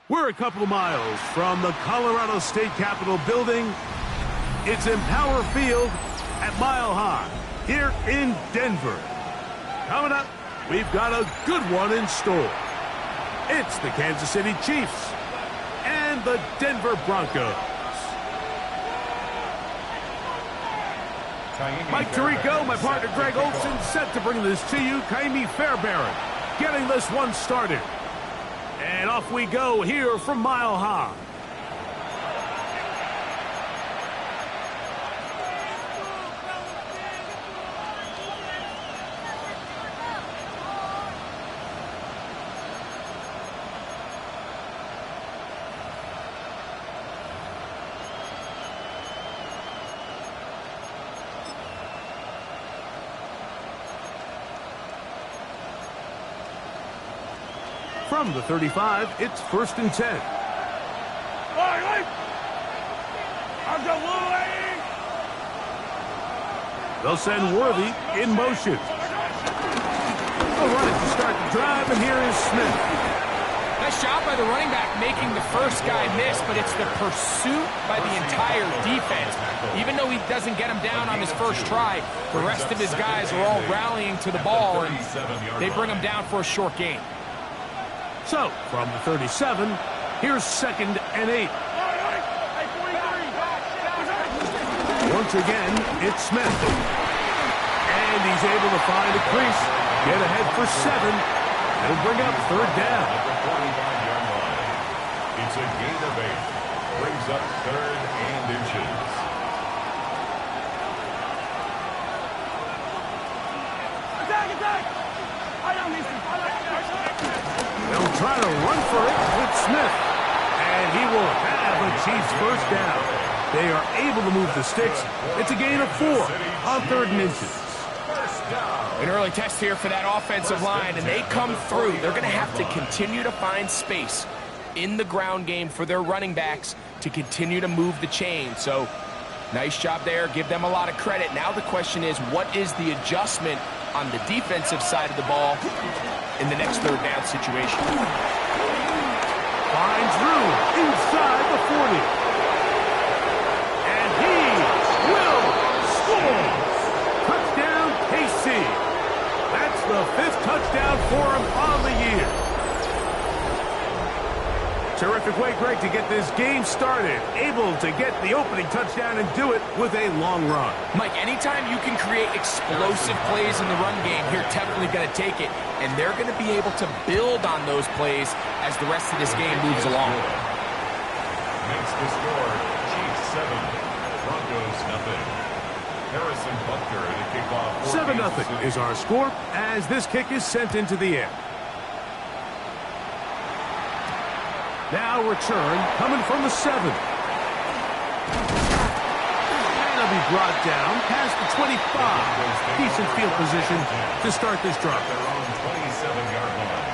We're a couple of miles from the Colorado State Capitol building. It's Empower Field at Mile High here in Denver. Coming up, we've got a good one in store. It's the Kansas City Chiefs and the Denver Broncos. Mike Tirico, my partner Greg Olson, set to bring this to you. Kaimi Fairbairn getting this one started. And off we go here from Mile High. From the 35, it's 1st and 10. They'll send Worthy in motion. They'll run it to start the drive, and here is Smith. Nice job by the running back making the first guy miss, but it's the pursuit by the entire defense. Even though he doesn't get him down on his first try, the rest of his guys are all rallying to the ball, and they bring him down for a short gain. So, from the 37, here's 2nd and 8. Once again, it's Smith. And he's able to find a crease, get ahead for 7, and bring up 3rd down. It's a gain of 8. Brings up 3rd and inches. They'll try to run for it with Smith. And he will have a Chiefs first down. They are able to move the sticks. It's a gain of 4 on 3rd and inches. An early test here for that offensive line, and they come through. They're going to have to continue to find space in the ground game for their running backs to continue to move the chain. So, nice job there. Give them a lot of credit. Now the question is, what is the adjustment on the defensive side of the ball in the next 3rd down situation? Finds room inside the 40. And he will score. Touchdown, KC. That's the 5th touchdown for him on the year. Terrific way, Greg, to get this game started. Able to get the opening touchdown and do it with a long run. Mike, anytime you can create explosive plays in the run game, you're definitely going to take it. And they're going to be able to build on those plays as the rest of this game moves along. Makes the score, Chiefs 7, Broncos nothing. Harrison Butker at a kickoff. 7-0 is our score as this kick is sent into the air. Now return coming from the 7. And he'll be brought down past the 25. Decent field position to start this drive. Their own 27-yard line.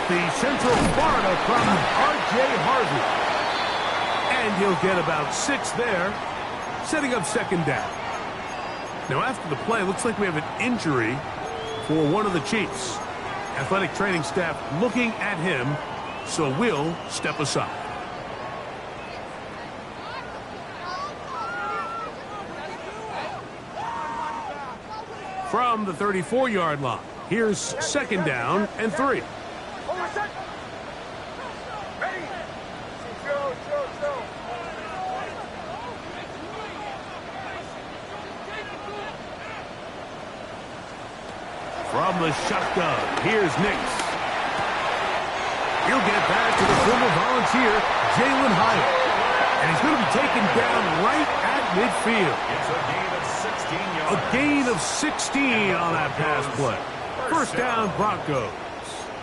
The Central Florida from R.J. Harvey. And he'll get about 6 there, setting up 2nd down. Now, after the play, looks like we have an injury for one of the Chiefs. Athletic training staff looking at him, so we'll step aside. From the 34-yard line, here's 2nd down and 3. From the shotgun, here's Nix. He'll get back to the former Volunteer, Jalen Hyatt. And he's going to be taken down right at midfield. It's a gain of 16 yards. A gain of 16 on that pass play. First down, Broncos.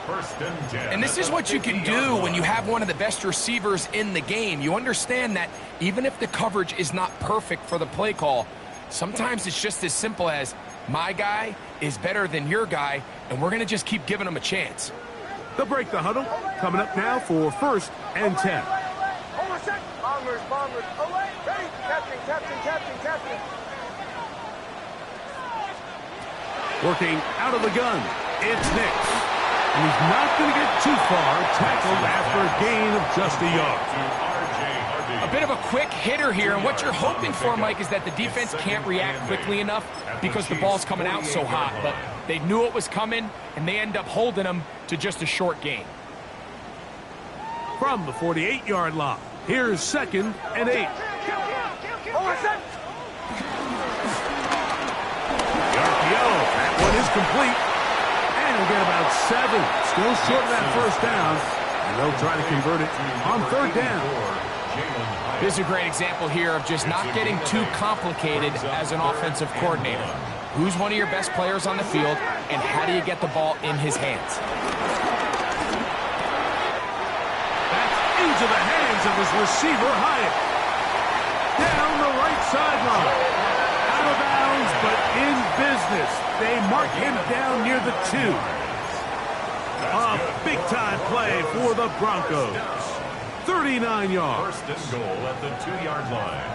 1st and 10. And this is what you can do when you have one of the best receivers in the game. You understand that even if the coverage is not perfect for the play call, sometimes it's just as simple as, my guy is better than your guy, and we're going to just keep giving him a chance. They'll break the huddle. Coming up now for 1st and 10. Bombers. Away. Ready. Captain. Working out of the gun. It's Nix. And he's not going to get too far. Tackled after a gain of just a yard. A bit of a quick hitter here, and what you're hoping for, Mike, is that the defense can't react quickly enough because the ball's coming out so hot. But they knew it was coming, and they end up holding them to just a short gain. From the 48-yard line, here's 2nd and 8. The RPO, that one is complete. They'll get about 7. Still short of that first down. And they'll try to convert it on 3rd down. This is a great example here of just not getting too complicated as an offensive coordinator. Who's one of your best players on the field, and how do you get the ball in his hands? That's into the hands of his receiver, Hyatt. Down the right sideline. Out of bounds, but in business. They mark him down near the 2. A big-time play for the Broncos. 39 yards. 1st and goal at the 2-yard line.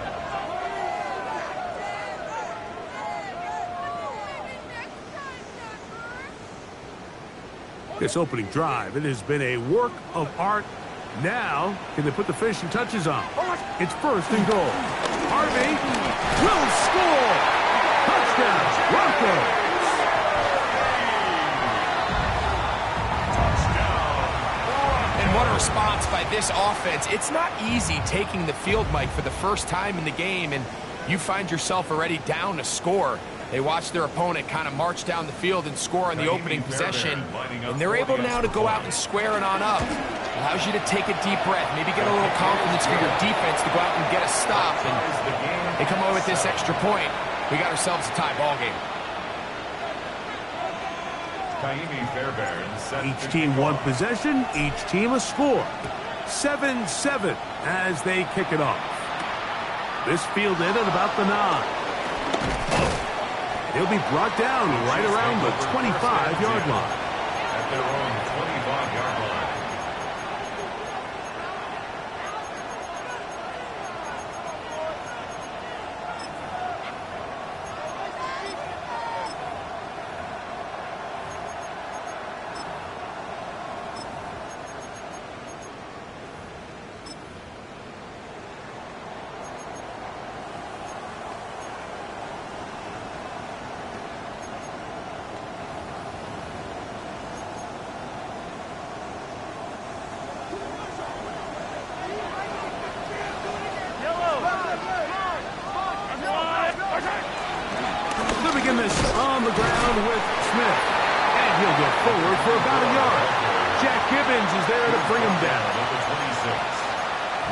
This opening drive, it has been a work of art. Now, can they put the finishing touches on? It's 1st and goal. Harvey will score. Touchdown, Broncos. And what a response by this offense. It's not easy taking the field, Mike, for the first time in the game, and you find yourself already down a score. They watch their opponent kind of march down the field and score on the opening possession, and they're able now to go out and square it on up. Allows you to take a deep breath, maybe get a little confidence for your defense to go out and get a stop, and they come away with this extra point. We got ourselves a tie ball game. Each team one possession, each team a score. 7-7 as they kick it off. This fielded at about the 9. He'll be brought down right around the 25-yard line. At their own 25-yard line. On the ground with Smith. And he'll get forward for about a yard. Jack Gibbons is there to bring him down. Number 26.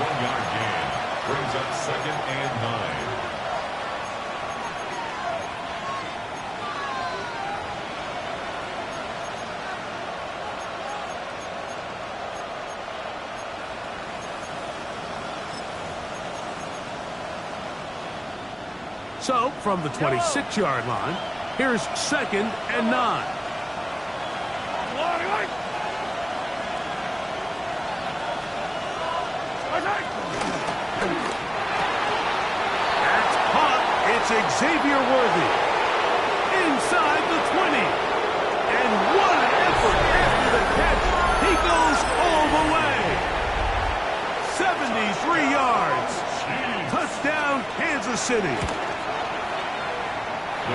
1-yard gain. Brings up 2nd and 9. So, from the 26-yard line, here's 2nd and 9. That's caught. It's Xavier Worthy. Inside the 20. And what an effort after the catch. He goes all the way. 73 yards. Touchdown, Kansas City.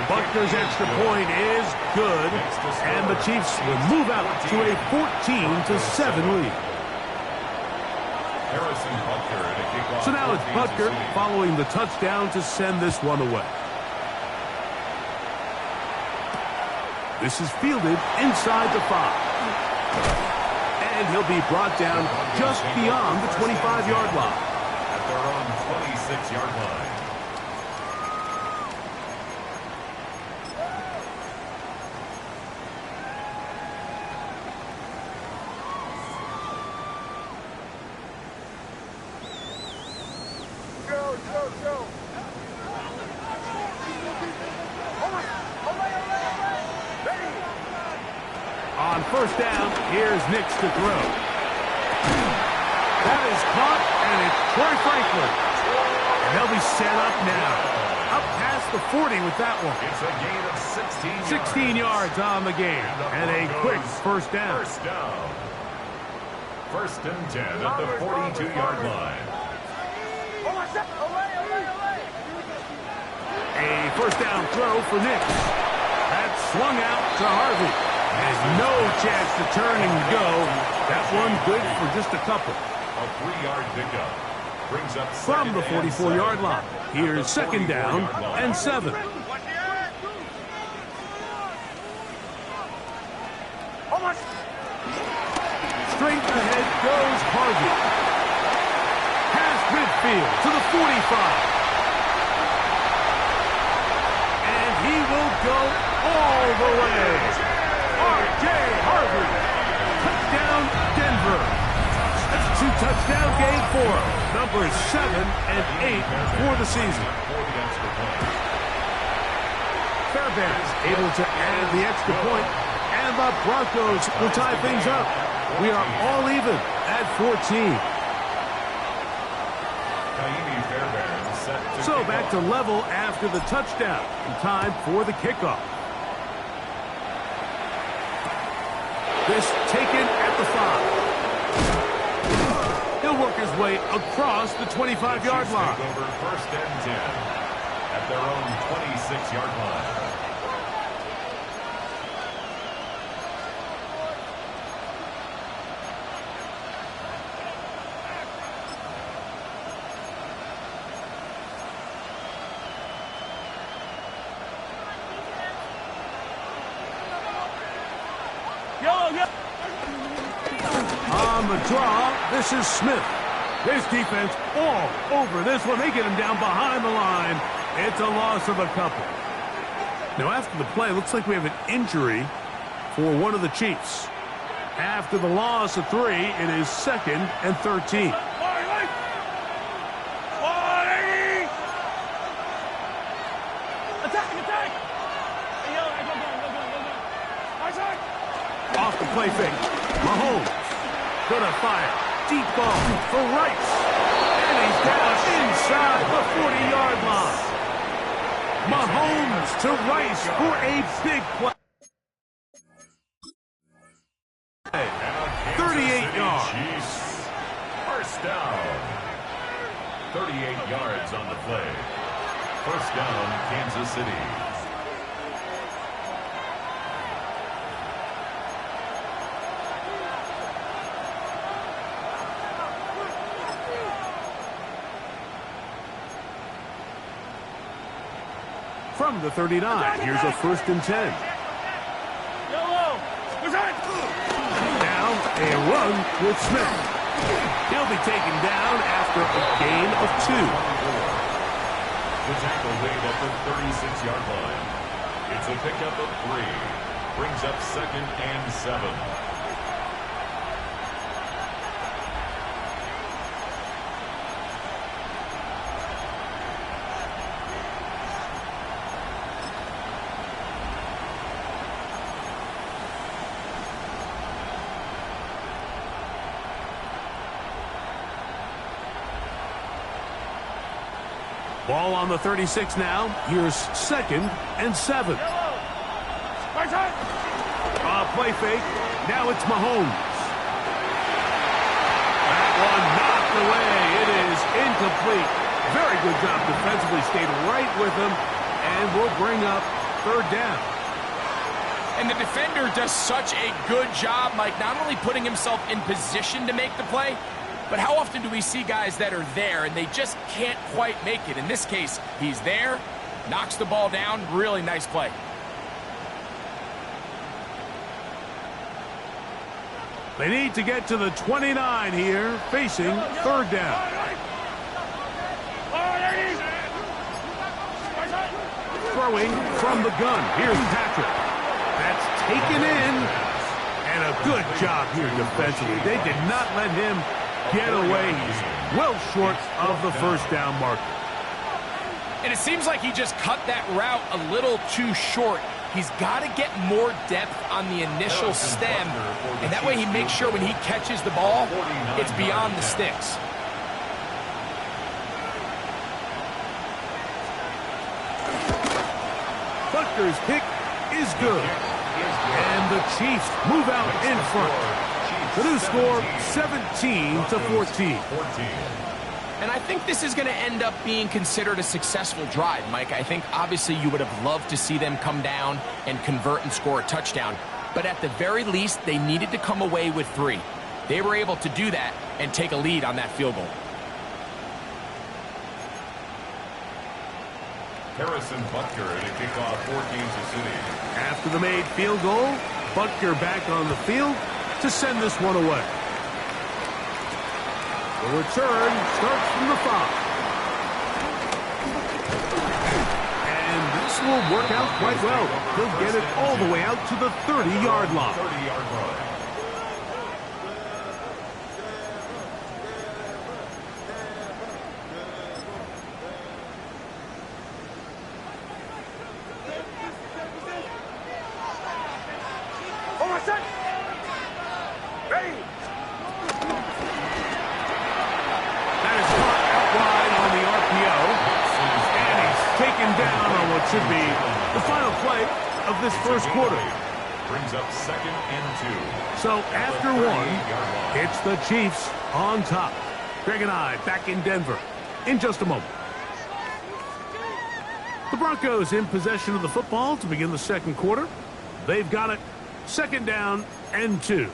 Buckner's extra point is good, and the Chiefs will move out to a 14-7 lead. So now it's Butker following the touchdown to send this one away. This is fielded inside the 5. And he'll be brought down just beyond the 25-yard line. At their own 26-yard line. On 1st down, here's Nix to throw. That is caught, and it's Troy Franklin. And they'll be set up now. Up past the 40 with that one. It's a gain of 16 yards on the game. And a quick 1st down. 1st and 10 at the 42-yard line. A 1st down throw for Nix. That's swung out to Harvey. And no chance to turn and go. That one good for just a couple. A 3-yard pickup. Brings up from the 44-yard line. Here's 2nd down and 7. Straight ahead goes Harvey. Past midfield to the 45. And he will go all the way. R.J. Harvey. Touchdown, Denver. That's a 2-touchdown game for him. Numbers 7 and 8 for the season. Fairbanks able to add the extra point, and the Broncos will tie things up. We are all even at 14. So back to level after the touchdown. Time for the kickoff. This taken at the 5. He'll work his way across the 25-yard line. Over first and 10 at their own 26-yard line. On the draw, this is Smith. This defense all over this one. They get him down behind the line. It's a loss of a couple. Now after the play, looks like we have an injury for one of the Chiefs. After the loss of 3, it is 2nd and 13. Off the play fake. Mahomes gonna fire. Deep ball for Rice. And he's down inside the 40-yard line. Mahomes to Rice for a big play. 38 yards. First down. 38 yards on the play. First down, Kansas City. From the 39, here's a 1st and 10. Now a run with Smith. He'll be taken down after a gain of 2. The tackle made at the 36-yard line. It's a pickup of 3. Brings up 2nd and 7. Ball on the 36 now. Here's 2nd and 7. Play fake. Now it's Mahomes. That one knocked away. It is incomplete. Very good job defensively. Stayed right with him and will bring up 3rd down. And the defender does such a good job, Mike, not only putting himself in position to make the play, but how often do we see guys that are there and they just can't quite make it? In this case, he's there, knocks the ball down. Really nice play. They need to get to the 29 here, facing 3rd down. Throwing from the gun. Here's Patrick. That's taken in. And a good job here defensively. They did not let him get away. He's well short of the 1st down marker. And it seems like he just cut that route a little too short. He's got to get more depth on the initial stem, and that way he makes sure when he catches the ball, it's beyond the sticks. Butker's kick is good. And the Chiefs move out in front. The new score, 17-14. And I think this is going to end up being considered a successful drive, Mike. I think obviously you would have loved to see them come down and convert and score a touchdown. But at the very least, they needed to come away with 3. They were able to do that and take a lead on that field goal. Harrison Butker to kick off for Kansas City. After the made field goal, Butker back on the field to send this one away. The return starts from the 5. And this will work out quite well. He'll get it all the way out to the 30-yard line. Down on what should be the final play of this first quarter. Brings up 2nd and 2. So after one, it's the Chiefs on top. Greg and I back in Denver in just a moment. The Broncos in possession of the football to begin the second quarter. They've got it 2nd down and 2.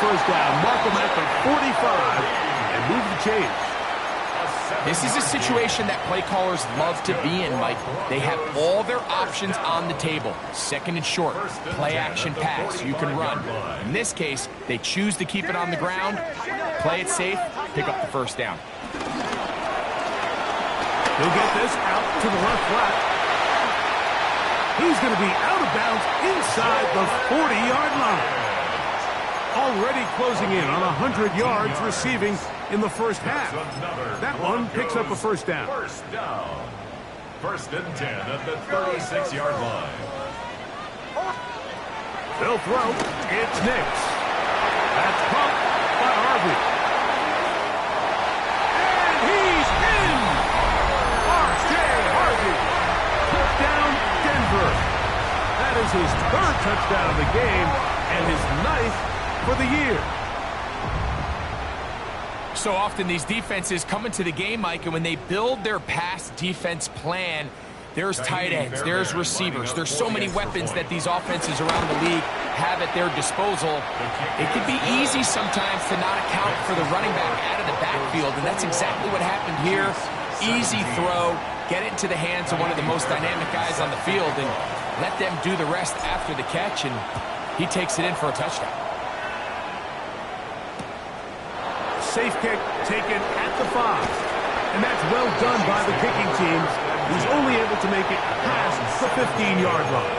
First down, mark him at the 45, and move the chains. This is a situation that play callers love to be in, Mike. They have all their options on the table. 2nd and short, play action pass, you can run. In this case, they choose to keep it on the ground, play it safe, pick up the first down. He'll get this out to the left flat. He's going to be out of bounds inside the 40-yard line. Already closing in on 100 yards receiving in the first half. That one picks up a first down. First down. 1st and 10 at the 36-yard line. They'll throw. It's Nix. That's caught by Harvey. And he's in! R.J. Harvey. Touchdown, Denver. That is his 3rd touchdown of the game and his 9th for the year. So often these defenses come into the game, Mike, and when they build their pass defense plan, there's tight ends, there's receivers, there's so many weapons that these offenses around the league have at their disposal. It can be easy sometimes to not account for the running back out of the backfield, and that's exactly what happened here. Easy throw, get it into the hands of one of the most dynamic guys on the field, and let them do the rest after the catch, and he takes it in for a touchdown. Safe kick taken at the 5. And that's well done by the kicking team, who's only able to make it past the 15-yard line.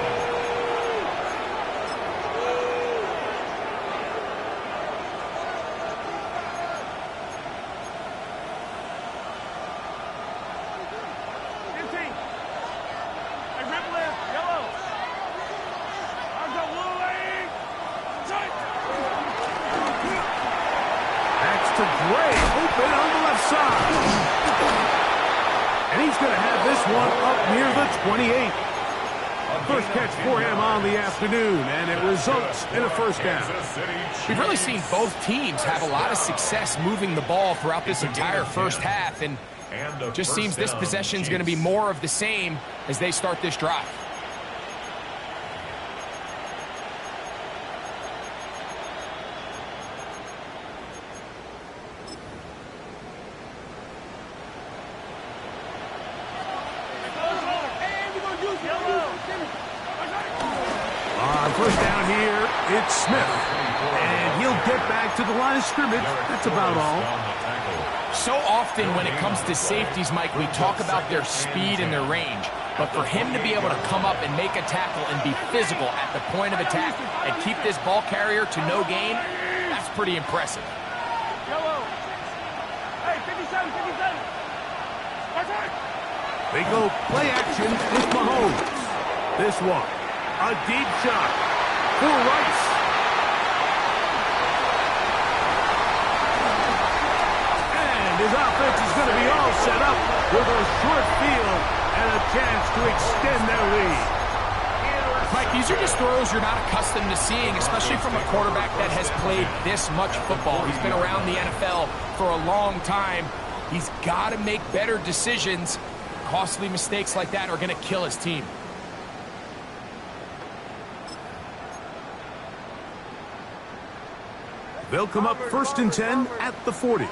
First catch for him on the afternoon, and it results in a first down. We've really seen both teams have a lot of success moving the ball throughout this entire first half, and it just seems this possession is going to be more of the same as they start this drive. First down here, it's Smith. And he'll get back to the line of scrimmage. That's about all. So often when it comes to safeties, Mike, we talk about their speed and their range. But for him to be able to come up and make a tackle and be physical at the point of attack and keep this ball carrier to no gain, that's pretty impressive. They go play action with Mahomes. This one, a deep shot for Rice. And his offense is going to be all set up with a short field and a chance to extend their lead. Mike, these are just throws you're not accustomed to seeing, especially from a quarterback that has played this much football. He's been around the NFL for a long time. He's got to make better decisions. Costly mistakes like that are going to kill his team. They'll come up 1st and 10 at the 40.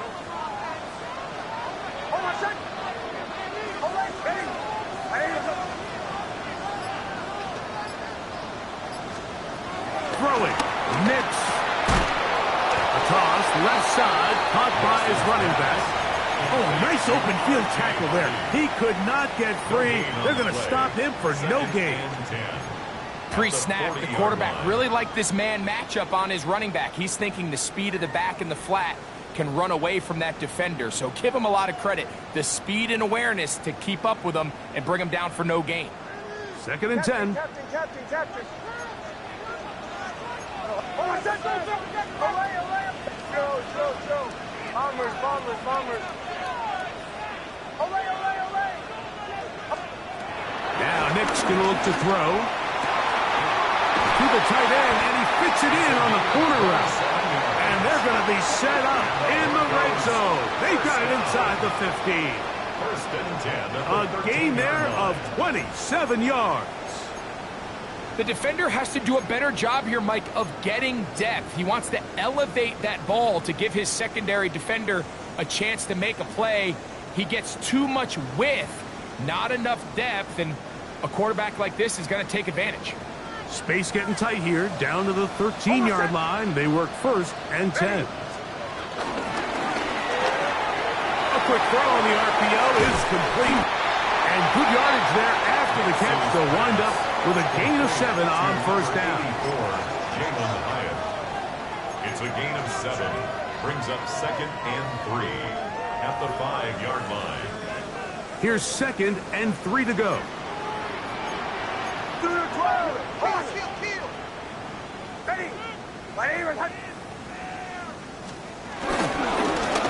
Throwing. Mix. A toss, left side, caught by his running back. Oh, nice open field tackle there. He could not get free. They're going to stop him for no gain. Pre-snap, the quarterback really liked this man matchup on his running back. He's thinking the speed of the back in the flat can run away from that defender. So give him a lot of credit. The speed and awareness to keep up with him and bring him down for no gain. 2nd and 10. Captain. Show. Bombers. Now Nick's going to look to throw. To the tight end, and he fits it in on the corner route. And they're going to be set up in the red zone. They've got it inside the 15. 1st and 10. A gain there of 27 yards. The defender has to do a better job here, Mike, of getting depth. He wants to elevate that ball to give his secondary defender a chance to make a play. He gets too much width, not enough depth, and a quarterback like this is going to take advantage. Space getting tight here, down to the 13-yard line. They work 1st and 10. A quick throw on the RPO is complete. And good yardage there after the catch. They'll wind up with a gain of 7 on 1st down. It's a gain of 7. Brings up 2nd and 3 at the 5-yard line. Here's 2nd and 3 to go.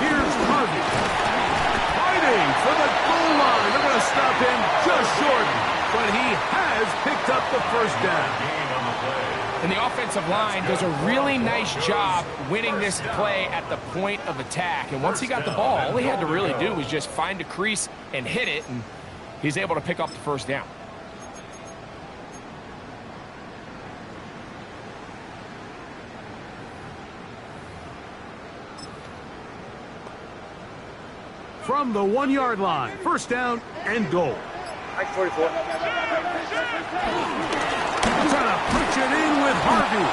Here's Harvey. Fighting for the goal line. They're going to stop him just short, but he has picked up the 1st down. And the offensive line does a really nice job winning this play at the point of attack. And once he got the ball, all he had to really do was just find a crease and hit it, and he's able to pick up the 1st down. From the 1-yard line, 1st down and goal. 44. Trying to push it in with Harvey.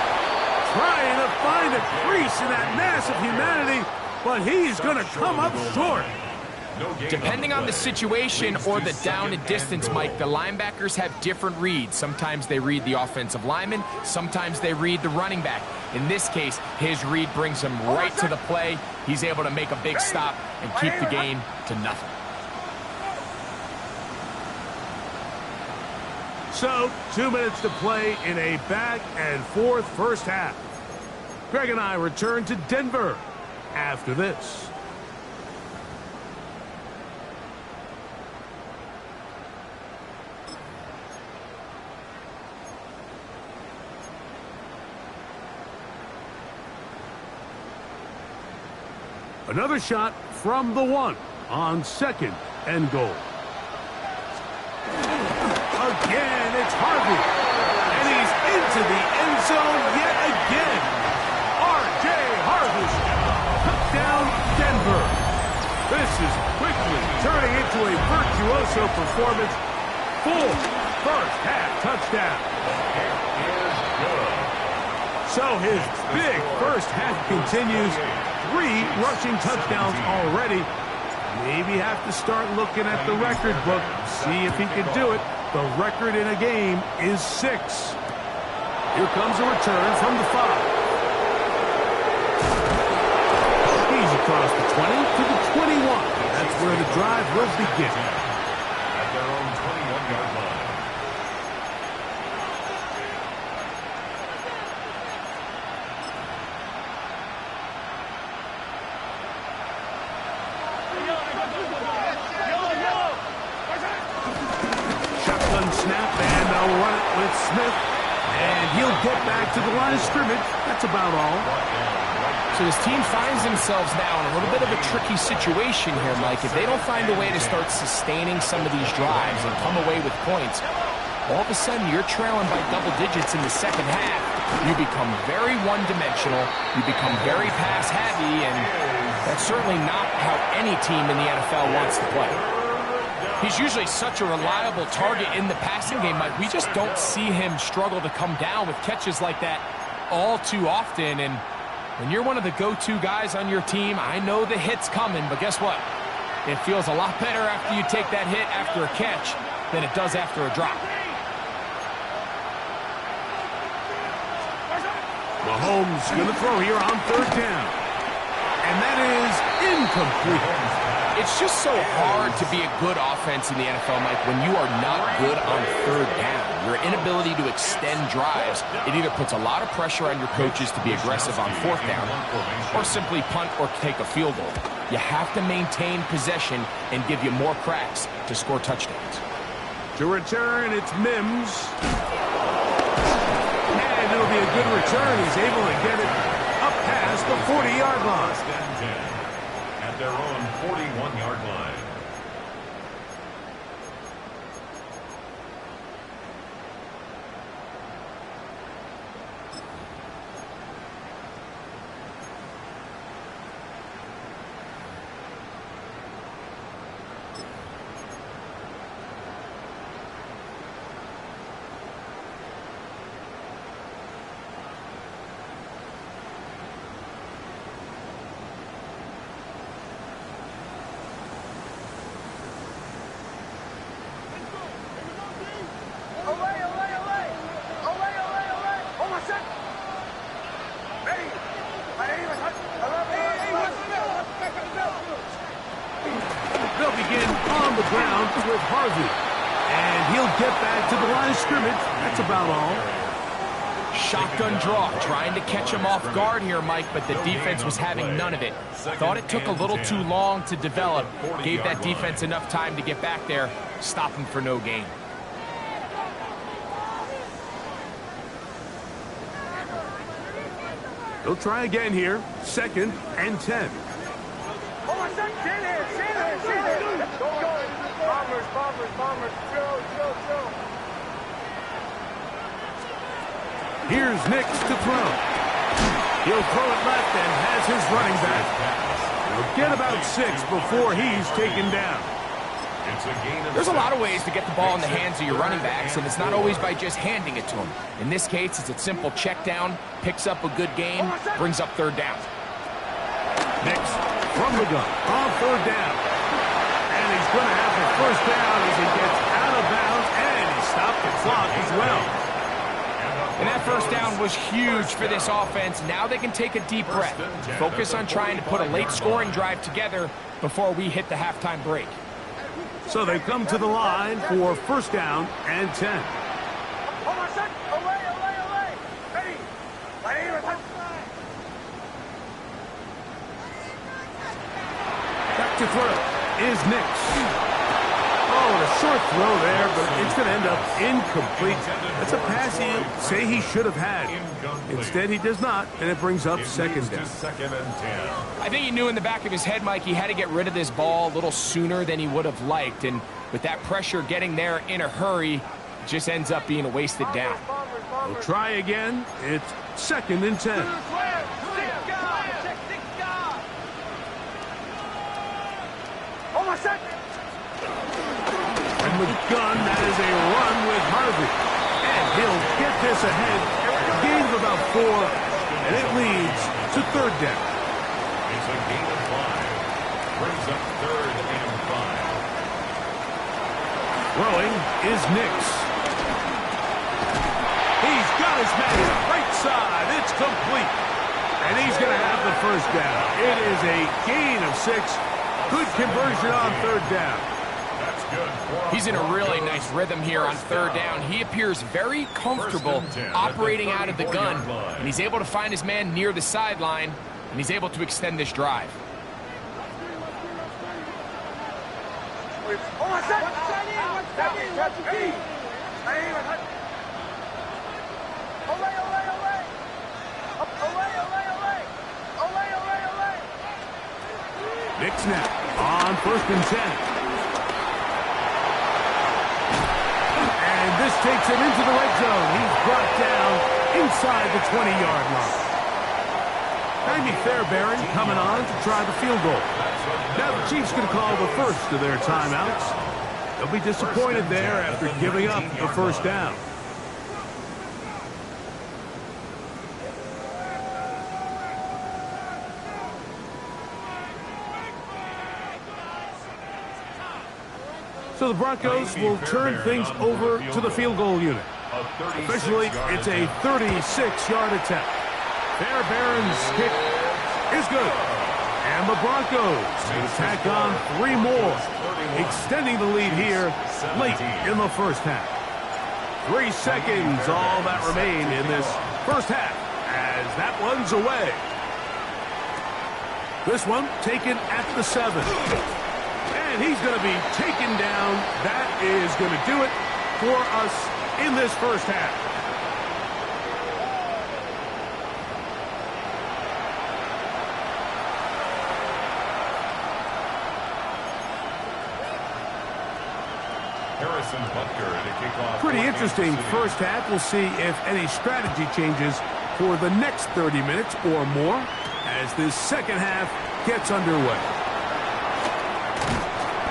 Trying to find a crease in that mass of humanity, but he's going to come up short. Depending on the situation or the down and distance, Mike, the linebackers have different reads. Sometimes they read the offensive lineman. Sometimes they read the running back. In this case, his read brings him right to the play. He's able to make a big stop and keep the gain to nothing. So, 2 minutes to play in a back and forth 1st half. Greg and I return to Denver after this. Another shot from the 1 on 2nd and goal. Again, it's Harvey. And he's into the end zone yet again. R.J. Harvey. Touchdown, Denver. This is quickly turning into a virtuoso performance. Full 1st half touchdown. So his big 1st half continues. 3 rushing touchdowns already. Maybe have to start looking at the record book, see if he can do it. The record in a game is 6. Here comes a return from the 5. He's across the 20 to the 21. That's where the drive will begin. At their own 21-yard line. Snap, and they'll run it with Smith, and he'll get back to the line of scrimmage. That's about all. So this team finds themselves now in a little bit of a tricky situation here, Mike. If they don't find a way to start sustaining some of these drives and come away with points, all of a sudden you're trailing by double digits in the second half. You become very one-dimensional. You become very pass-heavy, and that's certainly not how any team in the NFL wants to play. He's usually such a reliable target in the passing game, Mike. We just don't see him struggle to come down with catches like that all too often. And when you're one of the go-to guys on your team, I know the hit's coming, but guess what? It feels a lot better after you take that hit after a catch than it does after a drop. Mahomes going to throw here on third down. And that is incomplete. It's just so hard to be a good offense in the NFL, Mike, when you are not good on third down. Your inability to extend drives, it either puts a lot of pressure on your coaches to be aggressive on fourth down or simply punt or take a field goal. You have to maintain possession and give you more cracks to score touchdowns. To return, it's Mims. And it'll be a good return. He's able to get it up past the 40-yard line. At their own 41-yard line. They'll begin on the ground with Harvey. And he'll get back to the line of scrimmage. That's about all. Shotgun draw, trying to catch him off guard here, Mike, but the defense was having none of it. Thought it took a little too long to develop. Gave that defense enough time to get back there. Stop him for no gain. They'll try again here. 2nd and 10. Bombers. Chill. Here's Nix to throw. He'll throw it left and has his running back. He'll get about 6 before he's taken down. There's a lot of ways to get the ball in the hands of your running backs, and it's not always by just handing it to them. In this case, it's a simple check down, picks up a good gain, brings up third down. Nix from the gun on third down. And he's going to have the first down as he gets out of bounds, and he stopped the clock as well. And that first down was huge for this offense. Now they can take a deep breath. Focus on trying to put a late scoring drive together before we hit the halftime break. So they come to the line for first down and 10. Back to throw is Nix. Oh, a short throw there, but it's going to end up incomplete. That's a pass he'd say he should have had. Instead, he does not, and it brings up second down. I think he knew in the back of his head, Mike, he had to get rid of this ball a little sooner than he would have liked. And with that pressure getting there in a hurry, it just ends up being a wasted down. We'll try again. It's 2nd and 10. From the gun, that is a run with Harvey. And he'll get this ahead. Gain of about 4, and it leads to third down. It's a gain of 5. Brings up 3rd and 5. Throwing is Nix. He's got his man to the right side. It's complete. And he's going to have the first down. It is a gain of 6. Good conversion on third down. That's good. He's in a really nice rhythm here on third down. He appears very comfortable operating out of the gun, and he's able to find his man near the sideline, and he's able to extend this drive. Nick snap on 1st and 10. And this takes him into the red zone. He's brought down inside the 20-yard line. Andy Fairbairn coming on to try the field goal. Now the Chiefs going to call the first of their timeouts. They'll be disappointed there after giving up the first down. So the Broncos will turn things over to the field goal unit. Officially, it's a 36-yard attempt. Fairbairn's kick is good. And the Broncos will tack on 3 more, extending the lead here late in the first half. 3 seconds, all that remain in this first half as that one's away. This one taken at the 7. And he's going to be taken down. That is going to do it for us in this first half. Pretty interesting first half. We'll see if any strategy changes for the next 30 minutes or more as this second half gets underway.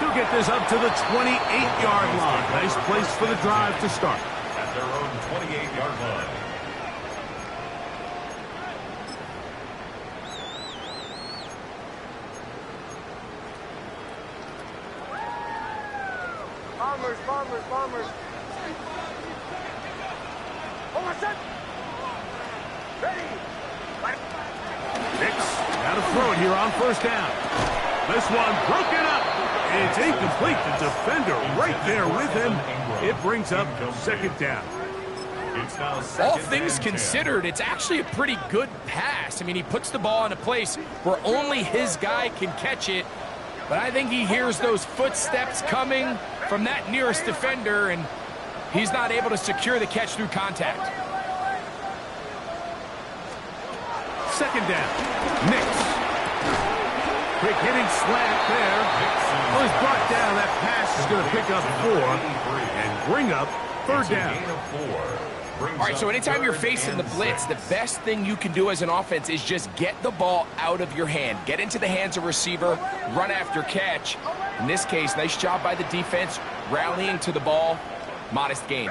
He'll get this up to the 28-yard line. Nice place for the drive to start. At their own 28-yard line. Bombers, bombers, bombers. Hold on, set. Ready. Nix, got to throw it here on first down. This one broken up. It's incomplete. The defender right there with him. It brings up second down. All things considered, it's actually a pretty good pass. I mean, he puts the ball in a place where only his guy can catch it. But I think he hears those footsteps coming from that nearest defender, and he's not able to secure the catch through contact. Second down. Nix. Quick hitting slant there. Well, he's brought down. That pass is going to pick up 4 and bring up third down. All right, so anytime you're facing the blitz, the best thing you can do as an offense is just get the ball out of your hand. Get into the hands of receiver, run after catch. In this case, nice job by the defense, rallying to the ball. Modest gain.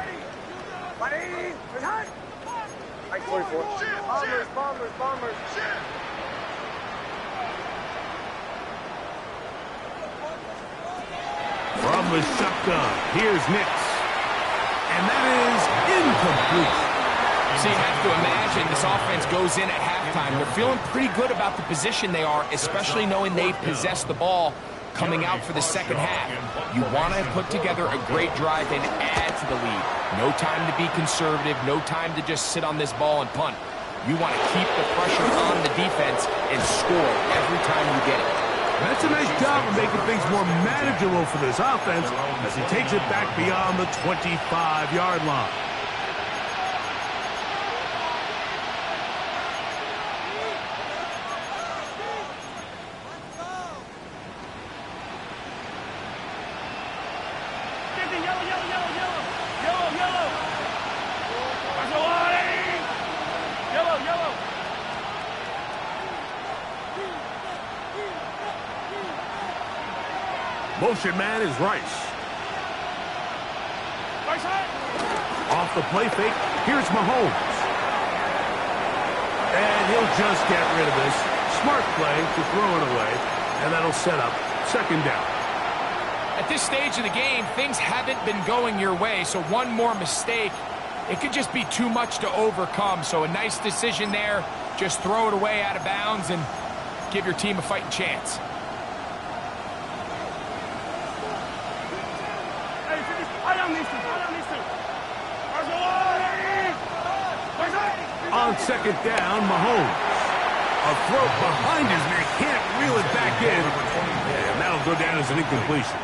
Buddy, attack. 44. Bombers, bombers, bombers. From the shotgun, here's Nix. And that is incomplete. So you have to imagine this offense goes in at halftime. They're feeling pretty good about the position they are, especially knowing they possess the ball coming out for the second half. You want to put together a great drive and add to the lead. No time to be conservative, no time to just sit on this ball and punt. You want to keep the pressure on the defense and score every time you get it. That's a nice job of making things more manageable for this offense as he takes it back beyond the 25-yard line. Motion man is Rice. Off the play fake, here's Mahomes. And he'll just get rid of this. Smart play to throw it away, and that'll set up second down. At this stage of the game, things haven't been going your way, so one more mistake, it could just be too much to overcome. So a nice decision there. Just throw it away out of bounds and give your team a fighting chance. On second down, Mahomes. A throw behind his man, can't reel it back in. And that'll go down as an incompletion.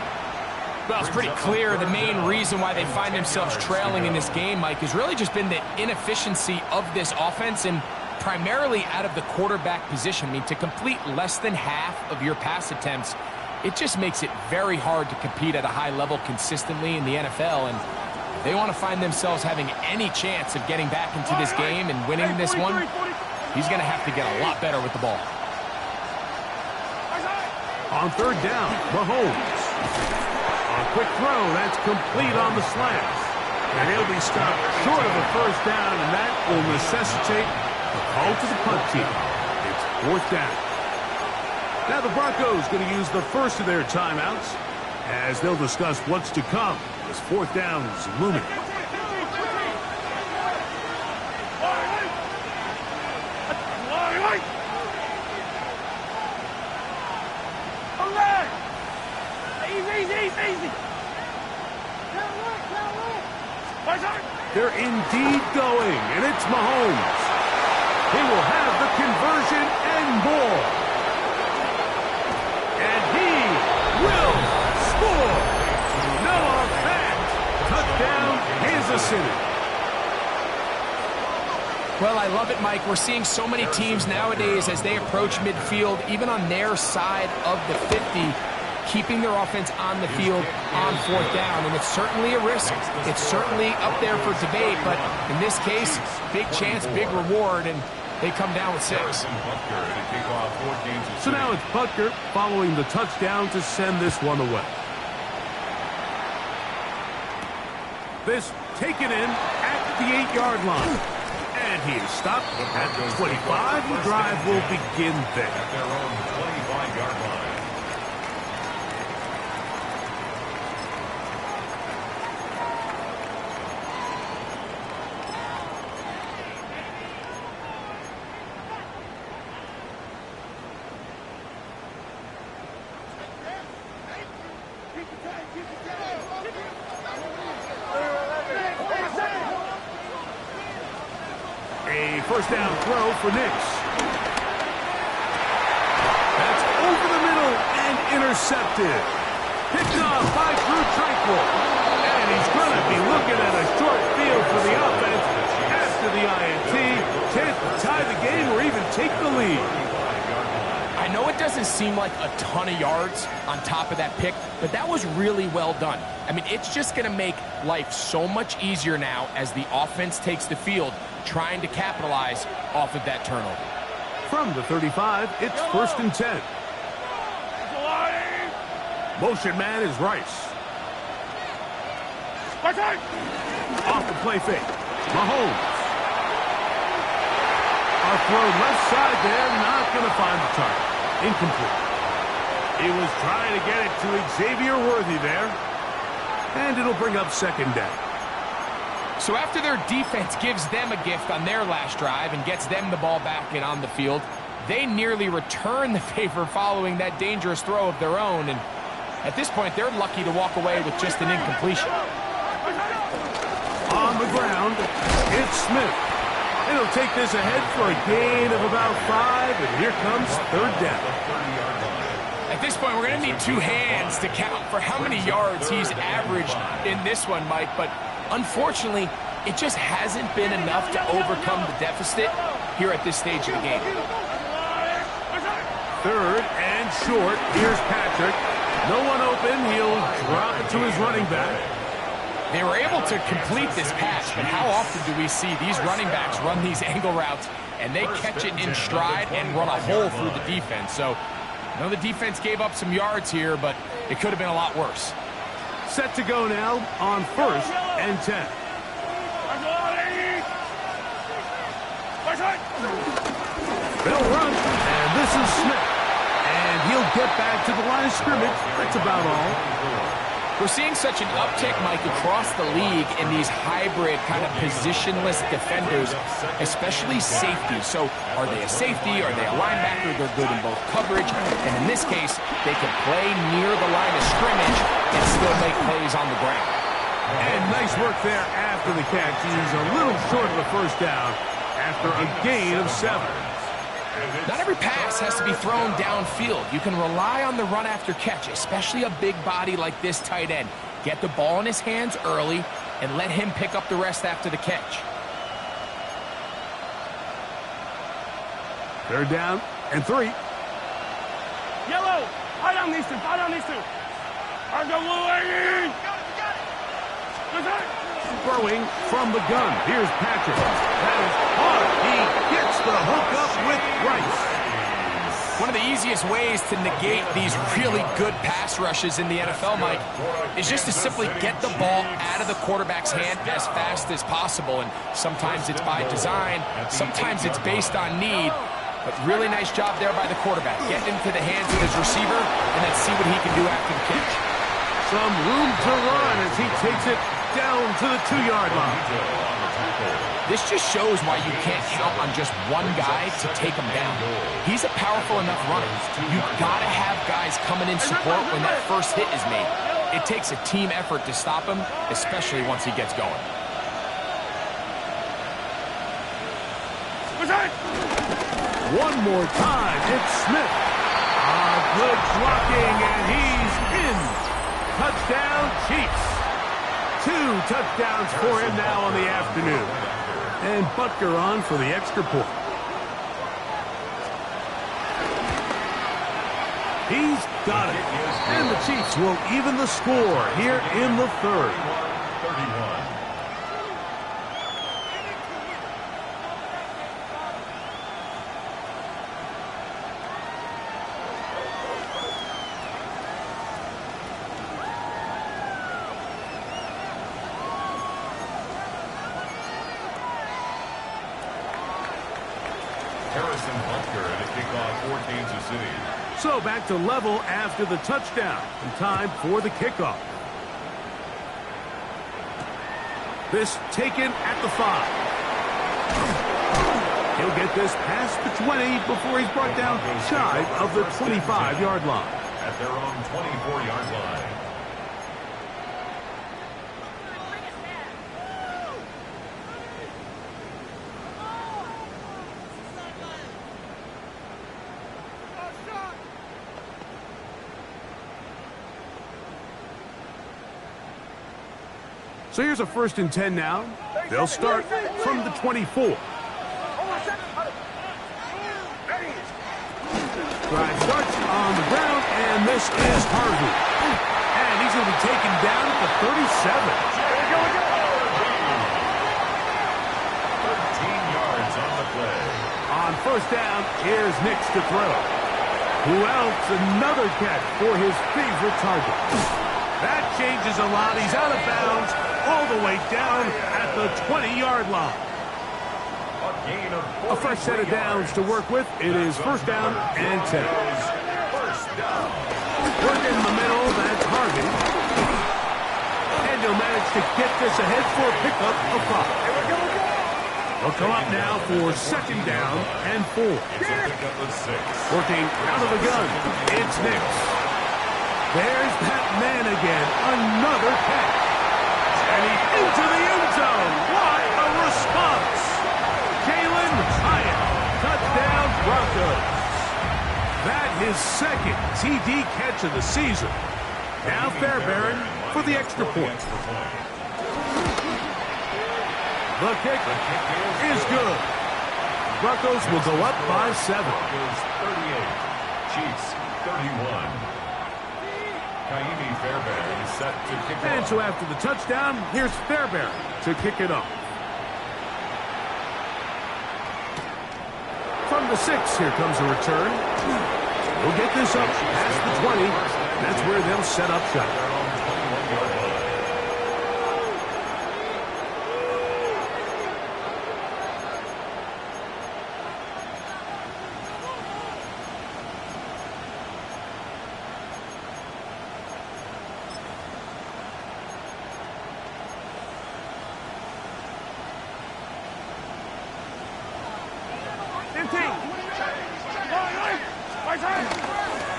Well, it's pretty clear the main reason why they find themselves trailing in this game, Mike, has really just been the inefficiency of this offense. And primarily out of the quarterback position. I mean, to complete less than half of your pass attempts, it just makes it very hard to compete at a high level consistently in the NFL. And if they want to find themselves having any chance of getting back into this game and winning this one, he's going to have to get a lot better with the ball. On third down, Mahomes. A quick throw, that's complete on the slant. And he'll be stopped short of a first down, and that will necessitate a call to the punt team. It's fourth down. Now the Broncos going to use the first of their timeouts as they'll discuss what's to come as fourth down is looming. They're indeed going, and it's Mahomes. He will have the conversion and more. And he will score. Noah Fant, touchdown, Kansas City. Well, I love it, Mike. We're seeing so many teams nowadays as they approach midfield, even on their side of the 50, keeping their offense on the field on fourth down. And it's certainly a risk. It's certainly up there for debate. But in this case, big chance, big reward, and they come down with 6. So now it's Butker following the touchdown to send this one away. This taken in at the 8-yard line. And he is stopped at the 25. The drive will begin there. At their own 25-yard line. First down throw for Nix. That's over the middle and intercepted. Picked off by Drew Tranquil. And he's going to be looking at a short field for the offense after the INT. Chance to tie the game or even take the lead. I know it doesn't seem like a ton of yards on top of that pick, but that was really well done. I mean, it's just going to make life so much easier now as the offense takes the field, trying to capitalize off of that turnover. From the 35, it's first and 10. Motion man is Rice. Off the play fake. Mahomes. A throw left side there, not going to find the target. Incomplete. He was trying to get it to Xavier Worthy there. And it'll bring up second down. So after their defense gives them a gift on their last drive and gets them the ball back and on the field, they nearly return the favor following that dangerous throw of their own. And at this point, they're lucky to walk away with just an incompletion. On the ground, it's Smith. It'll take this ahead for a gain of about 5, and here comes third down. At this point, we're going to need 2 hands to count for how many yards he's averaged in this one, Mike. But unfortunately, it just hasn't been enough to overcome the deficit here at this stage of the game. Third and short. Here's Patrick. No one open. He'll drop it to his running back. They were able to complete this pass, but how often do we see these running backs run these angle routes and they catch it in stride and run a hole through the defense? So, I know the defense gave up some yards here, but it could have been a lot worse. Set to go now on first and 10. They'll run, and this is Smith. And he'll get back to the line of scrimmage. That's about all. We're seeing such an uptick, Mike, across the league in these hybrid kind of positionless defenders, especially safety. So are they a safety? Are they a linebacker? They're good in both coverage. And in this case, they can play near the line of scrimmage and still make plays on the ground. And nice work there after the catch. He's a little short of the first down after a gain of 7. Not every pass has to be thrown downfield. You can rely on the run after catch, especially a big body like this tight end. Get the ball in his hands early and let him pick up the rest after the catch. Third down and 3. Yellow! Fight on these two! Fight on these two! Our go blue! Throwing from the gun. Here's Patrick. That is hard. He gets the hook up with Rice. One of the easiest ways to negate these really good pass rushes in the NFL, Mike, is just to simply get the ball out of the quarterback's hand as fast as possible. And sometimes it's by design, sometimes it's based on need. But really nice job there by the quarterback. Get into the hands of his receiver and then see what he can do after the catch. Some room to run as he takes it down to the 2-yard line. This just shows why you can't count on just one guy to take him down. He's a powerful enough runner. You've got to have guys coming in support when that first hit is made. It takes a team effort to stop him, especially once he gets going. One more time, it's Smith. Good blocking, and he's in. Touchdown, Chiefs. 2 touchdowns for him now on the afternoon. And Butker on for the extra point. He's got it. And the Chiefs will even the score here in the third. 31. So back to level after the touchdown. And time for the kickoff. This taken at the 5. He'll get this past the 20 before he's brought down shy of the 25-yard line. At their own 24-yard line. So here's a 1st and 10 now. They'll start from the 24. Drive starts on the ground, and this is Harvey. And he's going to be taken down at the 37. 13 yards on the play. On 1st down, here's Nix to throw. Who else? Another catch for his favorite target. That changes a lot. He's out of bounds all the way down at the 20-yard line. A fresh set of downs to work with. It is 1st down and 10. Work in the middle, that's Harvey. And he'll manage to get this ahead for a pickup of 5. They'll come up now for 2nd down and 4. Working out of the gun, it's Nix. There's that man again, another catch. And he's into the end zone. What a response. Jalen Hyatt, touchdown Broncos. That his 2nd TD catch of the season. Now Fairbairn for the extra point. The kick is good. Broncos will go up by 7. 38, Chiefs 31. Fairbairn is set to kick off. And so after the touchdown, here's Fairbairn to kick it off. From the 6, here comes a return. We'll get this up past the 20. That's where they'll set up shop.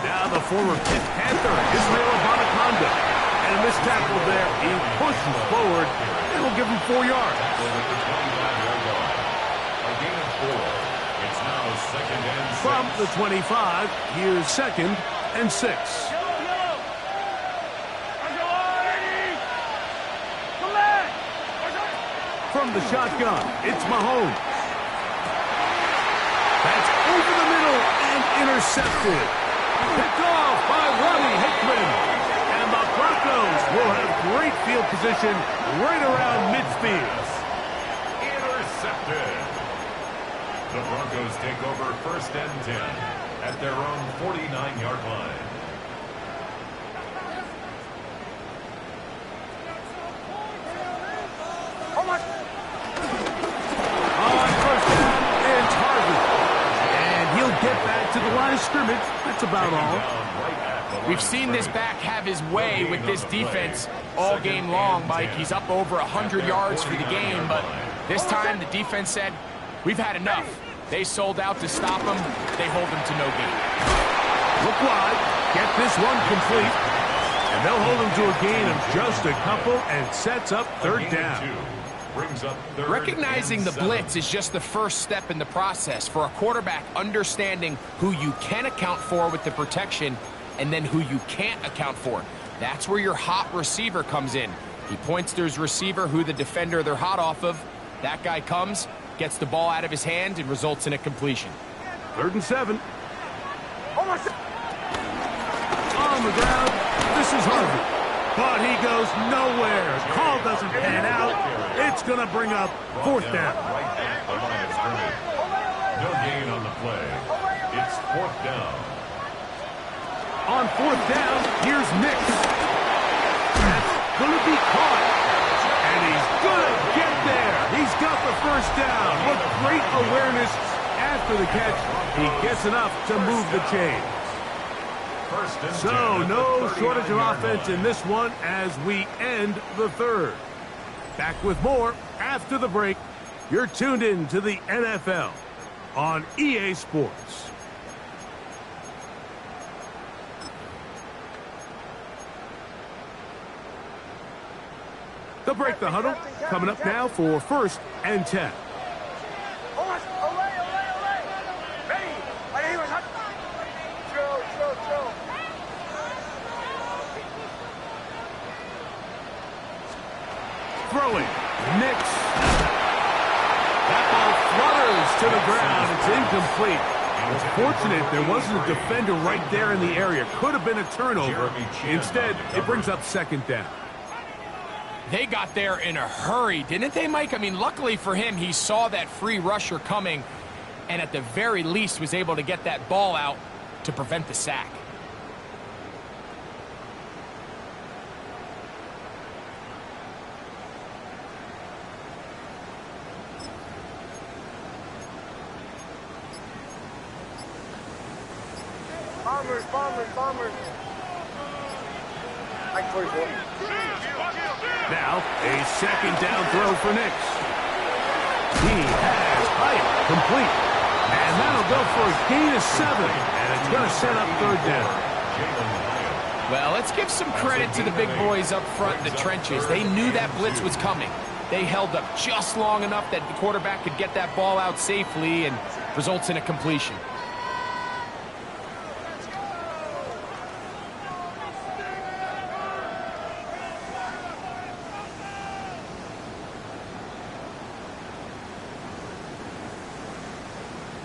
Now the former Pitt Panther, Israel Abanaconda. And a missed tackle there. He pushes forward and will give him 4 yards. From the 25, here's 2nd and 6. From the shotgun, it's Mahomes. That's over the intercepted. Picked off by Ronnie Hickman. And the Broncos will have great field position right around midfield. Intercepted. The Broncos take over 1st and 10 at their own 49-yard line. On 1st down, it's Harvey. And he'll get back to the line of scrimmage. That's about all. We've seen this back have his way with this defense all game long, Mike. He's up over 100 yards for the game, but this time the defense said, we've had enough. They sold out to stop him. They hold him to no gain. Look wide. Get this one complete. And they'll hold him to a gain of just a couple and sets up 3rd down. Recognizing the blitz is just the first step in the process for a quarterback, understanding who you can account for with the protection and then who you can't account for. That's where your hot receiver comes in. He points to his receiver who the defender they're hot off of. That guy comes, gets the ball out of his hand, and results in a completion. 3rd and 7. On the ground, this is Harvey. But he goes nowhere. Call doesn't pan out. It's going to bring up 4th down. No gain on the play. It's 4th down. On 4th down, here's Nix. That's going to be caught. And he's going to get there. He's got the 1st down. With great awareness after the catch, he gets enough to move the chain. So, no shortage of offense in this one as we end the 3rd. Back with more after the break. You're tuned in to the NFL on EA Sports. They'll break the huddle. Coming up now for 1st and 10. Throwing. Nix. That ball flutters to the ground. It's incomplete. It's fortunate there wasn't a defender right there in the area. Could have been a turnover. Instead, it brings up 2nd down. They got there in a hurry, didn't they, Mike? I mean, luckily for him, he saw that free rusher coming and at the very least was able to get that ball out to prevent the sack. Bombers. Like 44. Now, a 2nd down throw for Nix. He has height complete. And that'll go for a gain of 7. And it's going to set up 3rd down. Well, let's give some credit to the big boys up front in the trenches. They knew that blitz was coming. They held up just long enough that the quarterback could get that ball out safely and results in a completion.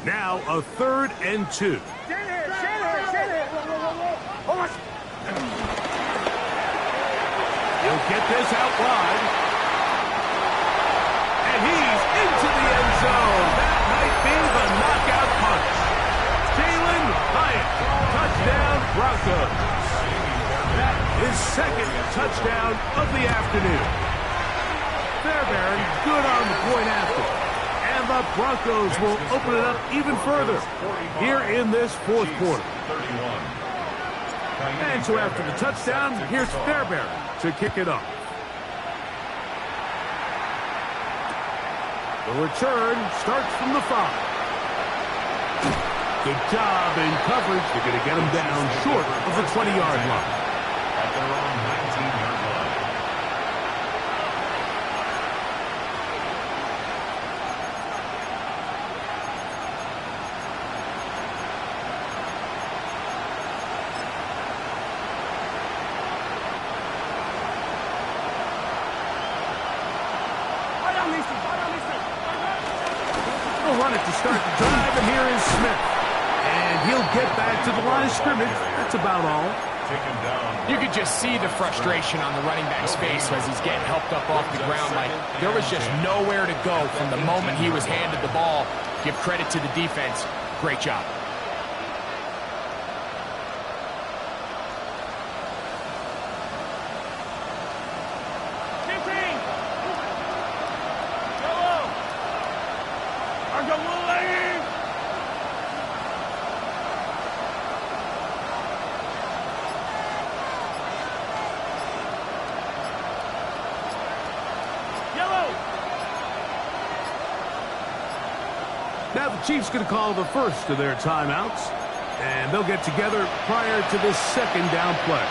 Now a 3rd and 2. Shit it. He'll get this out wide. And he's into the end zone. That might be the knockout punch. Jalen Hyatt, touchdown Broncos. That is 2nd touchdown of the afternoon. Fairbairn good on the point after. And the Broncos will open it up even further here in this 4th quarter. And so after the touchdown, here's Fairbairn to kick it off. The return starts from the 5. Good job in coverage. They're going to get him down short of the 20-yard line. At their own 19-yard line. Run it to start the drive, and here is Smith. And he'll get back to the line of scrimmage. That's about all. You could just see the frustration on the running back's face as he's getting helped up off the ground. Like there was just nowhere to go from the moment he was handed the ball. Give credit to the defense. Great job. Now the Chiefs going to call the first of their timeouts, and they'll get together prior to this second down play.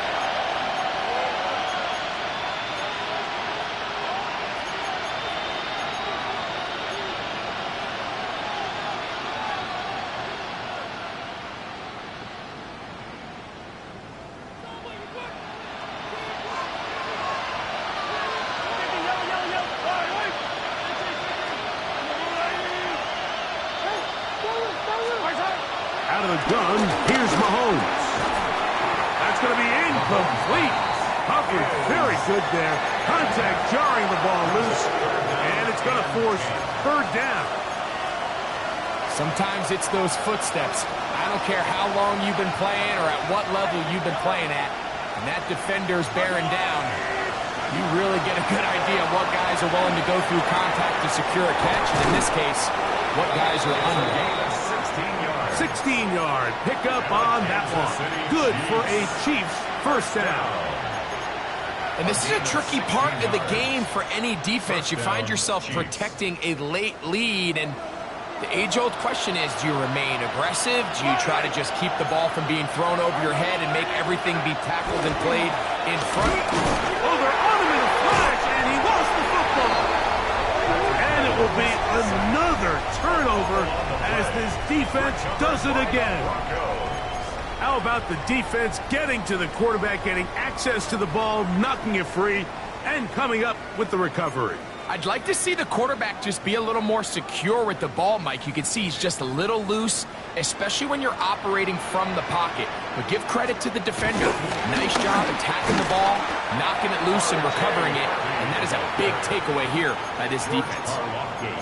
Out of the gun, here's Mahomes. That's going to be incomplete. Covered very good there. Contact jarring the ball loose, and it's going to force third down. Sometimes it's those footsteps. I don't care how long you've been playing or at what level you've been playing at, and that defender's bearing down. You really get a good idea of what guys are willing to go through contact to secure a catch, and in this case, what guys are under. 16-yard pickup on that one. Good for a Chiefs first down. And this is a tricky part of the game for any defense. You find yourself protecting a late lead, and the age-old question is, do you remain aggressive? Do you try to just keep the ball from being thrown over your head and make everything be tackled and played in front? Oh, they're on him in a flash, and he lost the football. And it will be another turnover as this defense does it again. How about the defense getting to the quarterback, getting access to the ball, knocking it free, and coming up with the recovery? I'd like to see the quarterback just be a little more secure with the ball, Mike. You can see he's just a little loose, especially when you're operating from the pocket. But give credit to the defender. Nice job attacking the ball, knocking it loose and recovering it. And that is a big takeaway here by this defense.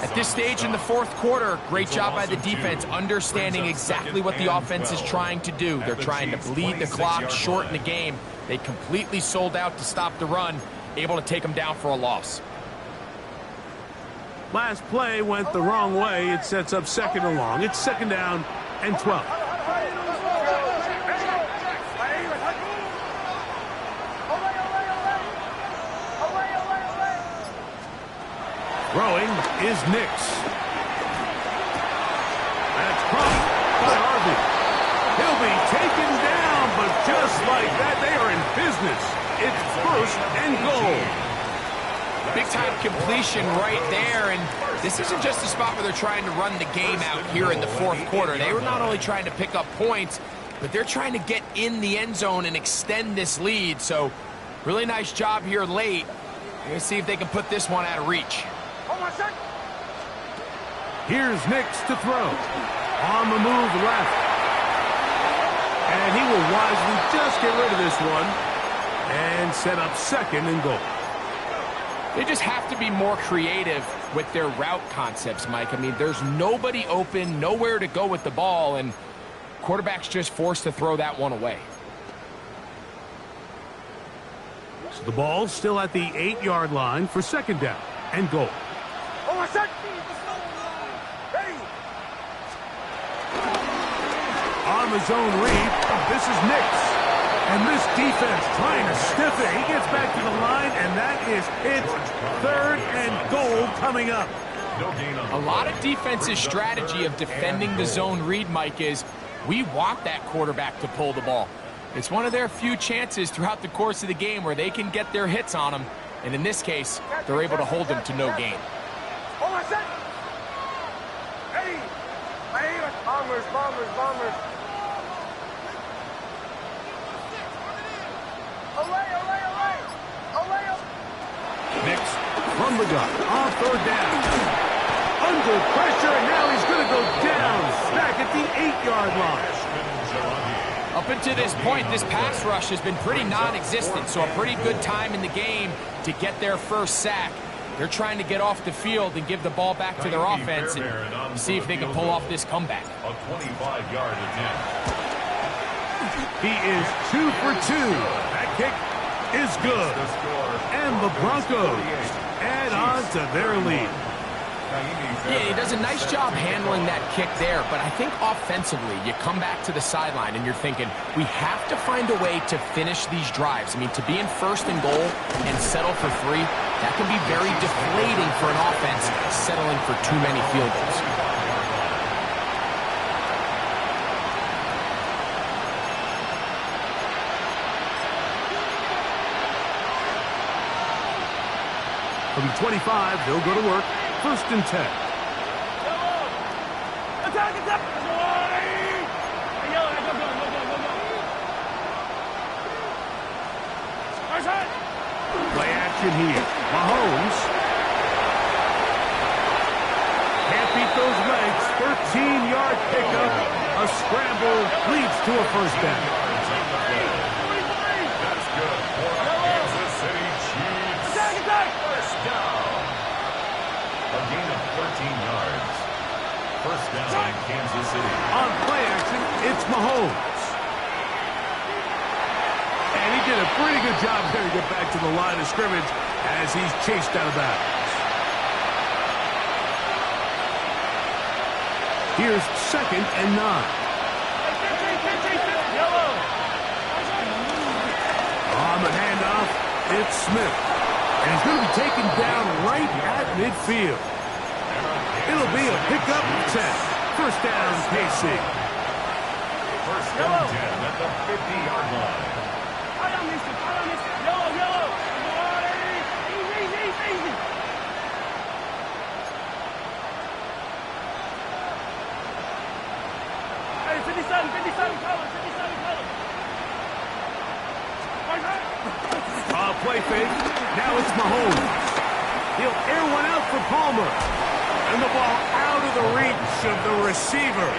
At this stage in the fourth quarter, great job by the defense, understanding exactly what the offense is trying to do. They're trying to bleed the clock, shorten the game. They completely sold out to stop the run, able to take them down for a loss. Last play went the wrong way. It sets up second and long. It's second down and 12. Throwing is Nix. That's caught by Harvey. He'll be taken down, but just like that, they are in business. It's first and goal. Big-time completion right there, and this isn't just a spot where they're trying to run the game out here in the fourth quarter. They were not only trying to pick up points, but they're trying to get in the end zone and extend this lead. So, really nice job here late. We're going to see if they can put this one out of reach. Here's Nix to throw. On the move left. And he will wisely just get rid of this one and set up second and goal. They just have to be more creative with their route concepts, Mike. I mean, there's nobody open, nowhere to go with the ball, and quarterback's just forced to throw that one away. So the ball's still at the 8-yard line for second down and goal. On the zone read, this is Nix. And this defense trying to stiff it. He gets back to the line, and that is it. Third and goal coming up. A lot of defense's strategy of defending the zone read, Mike, is we want that quarterback to pull the ball. It's one of their few chances throughout the course of the game where they can get their hits on him. And in this case, they're able to hold him to no gain. Bombers. Nix from the gun on third down. under pressure, and now he's going to go down back at the 8-yard line. Up until this point, this pass rush has been pretty non-existent, so a pretty good time in the game to get their first sack. They're trying to get off the field and give the ball back to their offense and see if they can pull off this comeback. A 25-yard attempt. He is 2 for 2. That kick is good. And the Broncos add on to their lead. Yeah, he does a nice job handling that kick there, but I think offensively, you come back to the sideline and you're thinking, we have to find a way to finish these drives. I mean, to be in first and goal and settle for 3, that can be very deflating for an offense settling for too many field goals. From the 25, they'll go to work. First and 10. Attack, attack! Hey, yellow, go, go, go, go, go, go. Play action here. Mahomes. Can't beat those legs. 13-yard pickup. A scramble leads to a first down. That's good for Kansas City Chiefs. Attack, attack! First down. A gain of 13 yards. First down, Kansas City. On play action, it's Mahomes. And he did a pretty good job there to get back to the line of scrimmage as he's chased out of bounds. Here's 2nd and 9. Yellow! On the handoff, it's Smith. And he's going to be taken down right at midfield. It'll be a pickup of 10. First down, KC. First down 10 at the 50-yard line. Yellow, yellow! Easy, easy, easy! Hey, 57, color, 57, color! Play fake. Now it's Mahomes. He'll air one out for Palmer. And the ball out of the reach of the receiver.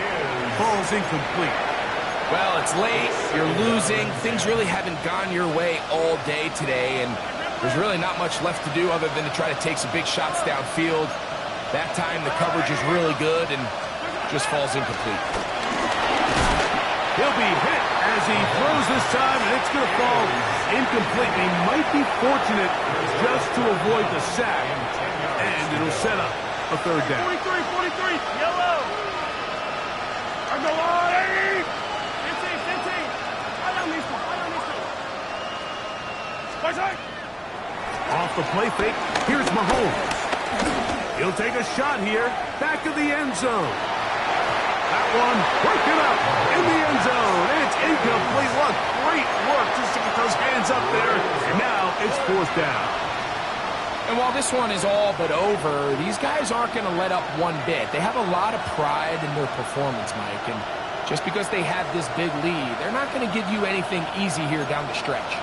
Ball's incomplete. Well, it's late, you're losing, things really haven't gone your way all day today, and there's really not much left to do other than to try to take some big shots downfield. That time the coverage is really good and just falls incomplete. He'll be hit as he throws this time, and it's going to fall incomplete. They might be fortunate just to avoid the sack, and it'll set up a third down. 43, yellow! I'm the line! 15. I don't need to. Off the play fake, here's Mahomes. He'll take a shot here, back of the end zone. That one, broken up in the end zone. It's incomplete. What great work just to get those hands up there. And now it's 4th down. And while this one is all but over, these guys aren't going to let up one bit. They have a lot of pride in their performance, Mike. And just because they have this big lead, they're not going to give you anything easy here down the stretch.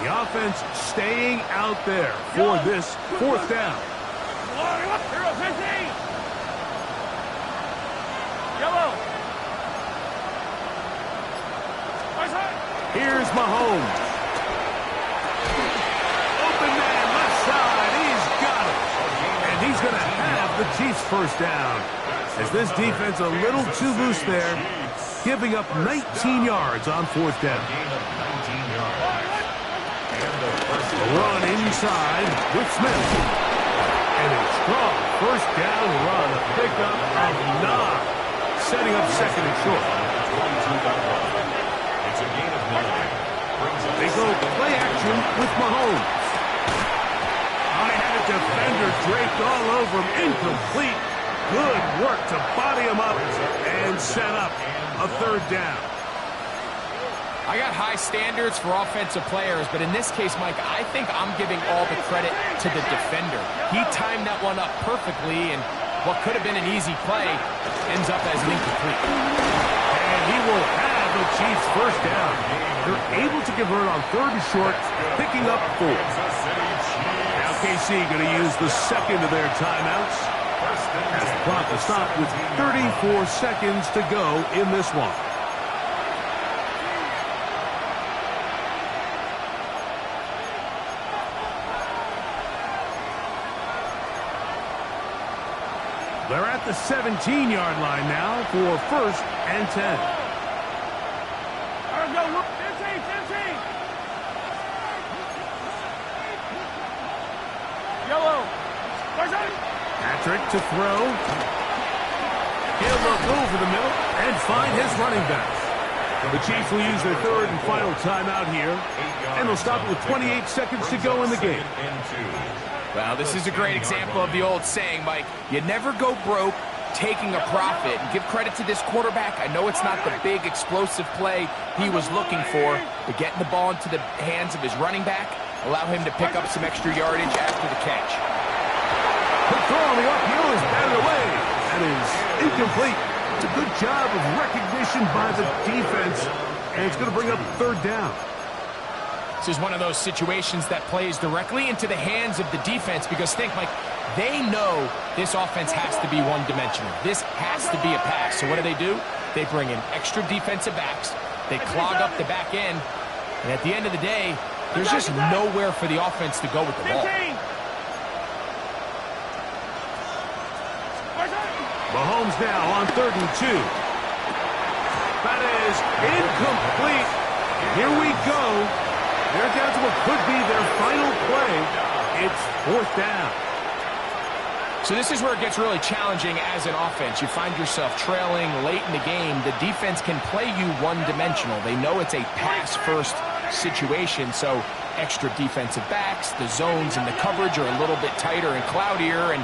The offense staying out there for this 4th down. Hero 15! Yellow! Here's Mahomes. Open man, left side. He's got it. And he's going to have the Chiefs first down. As this defense a little too loose there, giving up 19 yards on 4th down. A run inside with Smith. And a strong first down run, a pickup of 9. Setting up 2nd and short. It's a gain of 9. They go play action with Mahomes. I had a defender draped all over him. Incomplete. Good work to body him up and set up a 3rd down. I got high standards for offensive players, but in this case, Mike, I think I'm giving all the credit to the defender. He timed that one up perfectly, and what could have been an easy play ends up as an incomplete. And he will have the Chiefs first down. They're able to convert on 3rd and short, picking up 4. Now KC going to use the 2nd of their timeouts. As the clock is stopped with 34 seconds to go in this one. They're at the 17-yard line now for 1st and 10. All right, go. 15. Yellow. Patrick to throw. He'll look over the middle and find his running back. The Chiefs will use their 3rd and final timeout here, and they'll stop it with 28 seconds to go in the game. Well, this is a great example of the old saying, Mike. You never go broke taking a profit. And give credit to this quarterback. I know it's not the big explosive play he was looking for, but getting the ball into the hands of his running back, allow him to pick up some extra yardage after the catch. The throw on the uphill is batted away. That is incomplete. It's a good job of recognition by the defense, and it's going to bring up 3rd down. This is one of those situations that plays directly into the hands of the defense because think, Mike, they know this offense has to be one-dimensional. This has to be a pass. So what do? They bring in extra defensive backs. They clog up the back end. And at the end of the day, there's just nowhere for the offense to go with the ball. Mahomes now on 3rd and 2. That is incomplete. Here we go. They're down to what could be their final play. It's 4th down. So this is where it gets really challenging as an offense. You find yourself trailing late in the game. The defense can play you one-dimensional. They know it's a pass-first situation, so extra defensive backs, the zones and the coverage are a little bit tighter and cloudier, and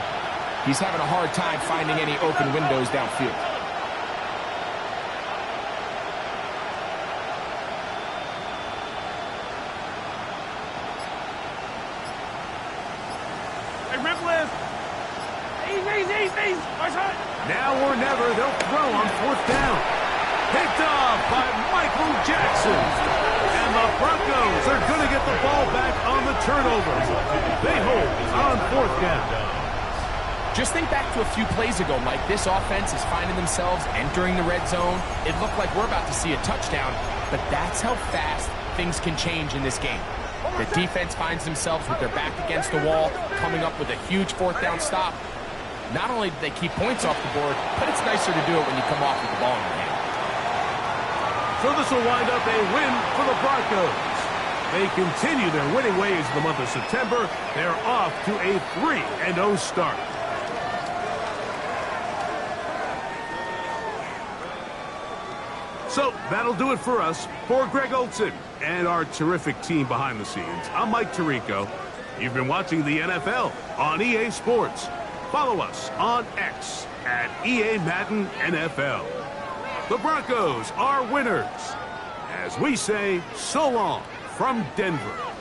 he's having a hard time finding any open windows downfield. Now or never, they'll throw on 4th down. Picked off by Michael Jackson. And the Broncos are going to get the ball back on the turnover. They hold on 4th down. Just think back to a few plays ago, Mike. This offense is finding themselves entering the red zone. It looked like we're about to see a touchdown, but that's how fast things can change in this game. The defense finds themselves with their back against the wall, coming up with a huge 4th down stop. Not only do they keep points off the board, but it's nicer to do it when you come off with the ball in your hand. So this will wind up a win for the Broncos. They continue their winning ways in the month of September. They're off to a 3-0 start. So that'll do it for us. For Greg Olson and our terrific team behind the scenes, I'm Mike Tirico. You've been watching the NFL on EA Sports. Follow us on X at EA Madden NFL. The Broncos are winners. As we say, so long from Denver.